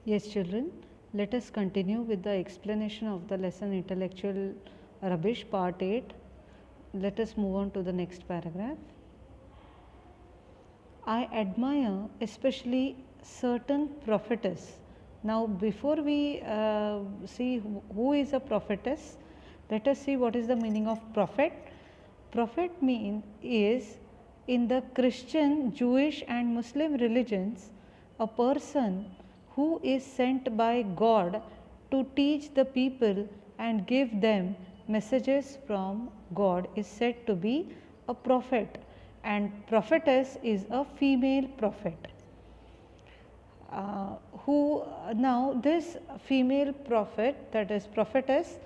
Yes, children, let us continue with the explanation of the lesson Intellectual Rubbish, Part 8. Let us move on to the next paragraph. I admire especially certain prophetess. Now, before we see who is a prophetess, let us see what is the meaning of prophet. Prophet is in the Christian, Jewish, and Muslim religions a person who is sent by God to teach the people and give them messages from God is said to be a prophet, and prophetess is a female prophet. Who now this female prophet, that is prophetess,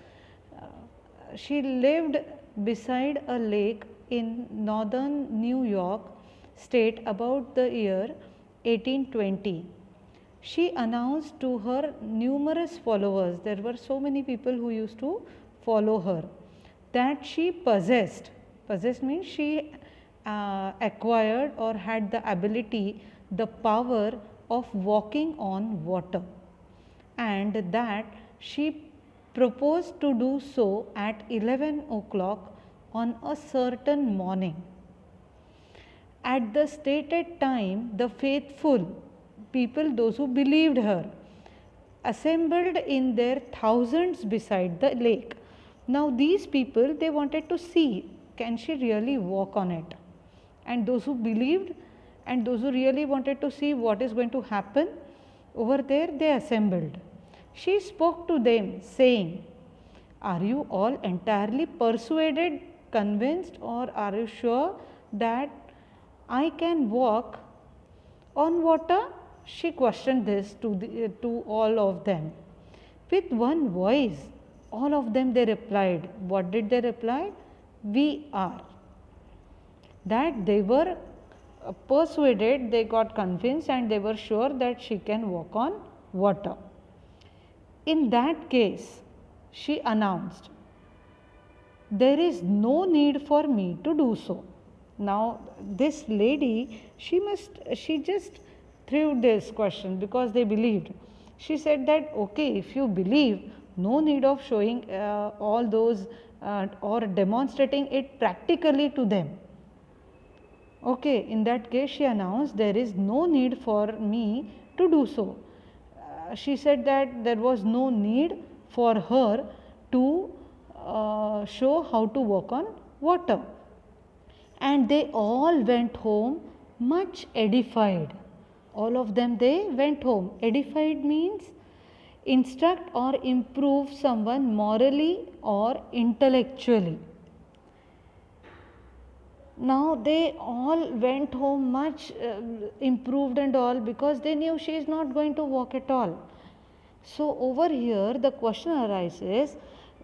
she lived beside a lake in northern New York state about the year 1820. She announced to her numerous followers, there were so many people who used to follow her, that she possessed means she acquired or had the ability, the power of walking on water, and that she proposed to do so at 11 o'clock on a certain morning. At the stated time, the faithful people, those who believed her, assembled in their thousands beside the lake. Now these people, they wanted to see, can she really walk on it? And those who believed and those who really wanted to see what is going to happen over there, they assembled. She spoke to them saying, are you all entirely persuaded, convinced, or are you sure that I can walk on water? She questioned this to all of them. With one voice, all of them they replied. What did they reply? We are. That they were persuaded, they got convinced, and they were sure that she can walk on water. In that case, she announced, there is no need for me to do so. Now this lady, she just threw this question because they believed. She said that, okay, if you believe, no need of showing all those or demonstrating it practically to them. Okay, in that case she announced, there is no need for me to do so. She said that there was no need for her to show how to walk on water. And they all went home much edified. All of them, they went home. Edified means instruct or improve someone morally or intellectually. Now they all went home much improved and all, because they knew she is not going to walk at all. So over here the question arises,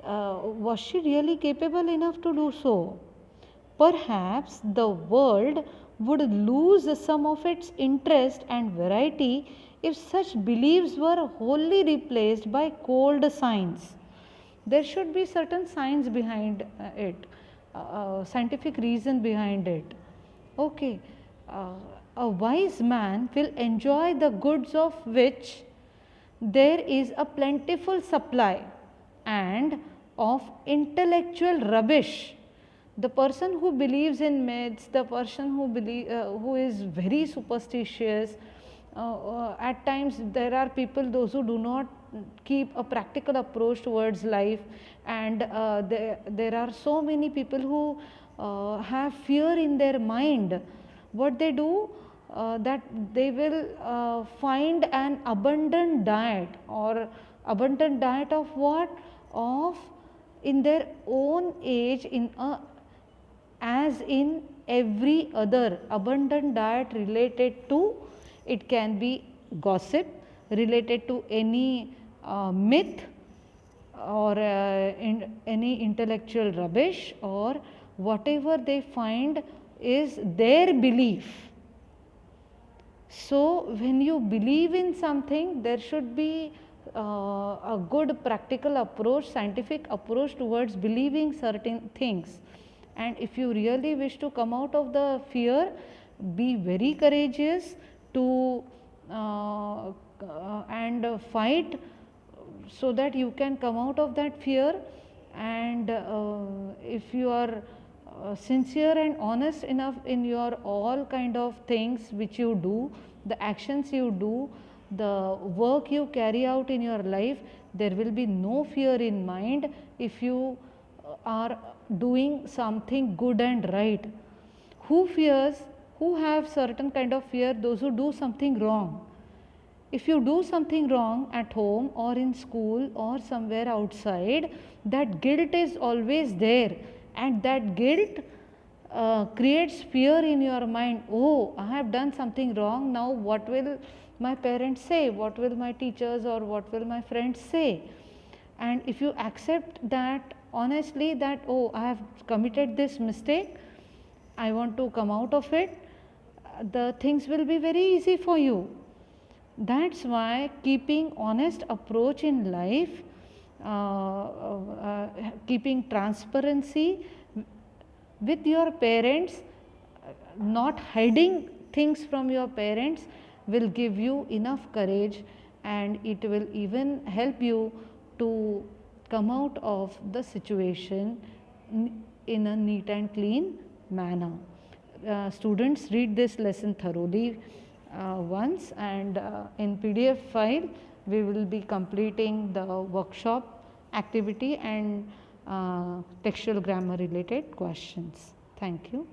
was she really capable enough to do so? Perhaps the world would lose some of its interest and variety if such beliefs were wholly replaced by cold science. There should be certain science behind it, scientific reason behind it. Okay, a wise man will enjoy the goods of which there is a plentiful supply, and of intellectual rubbish. The person who believes in myths, the person who is very superstitious, at times there are people, those who do not keep a practical approach towards life, and there are so many people who have fear in their mind. What they do, that they will find an abundant diet, or abundant diet of what? Of in their own age, in a as in every other abundant diet related to, it can be gossip, related to any myth, or any intellectual rubbish, or whatever they find is their belief. So when you believe in something, there should be a good practical approach, scientific approach towards believing certain things. And if you really wish to come out of the fear, be very courageous to fight so that you can come out of that fear. And if you are sincere and honest enough in your all kind of things which you do, the actions you do, the work you carry out in your life, there will be no fear in mind if you are doing something good and right. Who fears? Who have certain kind of fear? Those who do something wrong. If you do something wrong at home or in school or somewhere outside, that guilt is always there, and that guilt creates fear in your mind. Oh, I have done something wrong. Now what will my parents say? What will my teachers or what will my friends say? And if you accept that honestly, that oh, I have committed this mistake, I want to come out of it, the things will be very easy for you. That's why keeping honest approach in life, keeping transparency with your parents, not hiding things from your parents, will give you enough courage, and it will even help you to come out of the situation in a neat and clean manner. Students, read this lesson thoroughly once, and in PDF file we will be completing the workshop activity and textual grammar related questions. Thank you.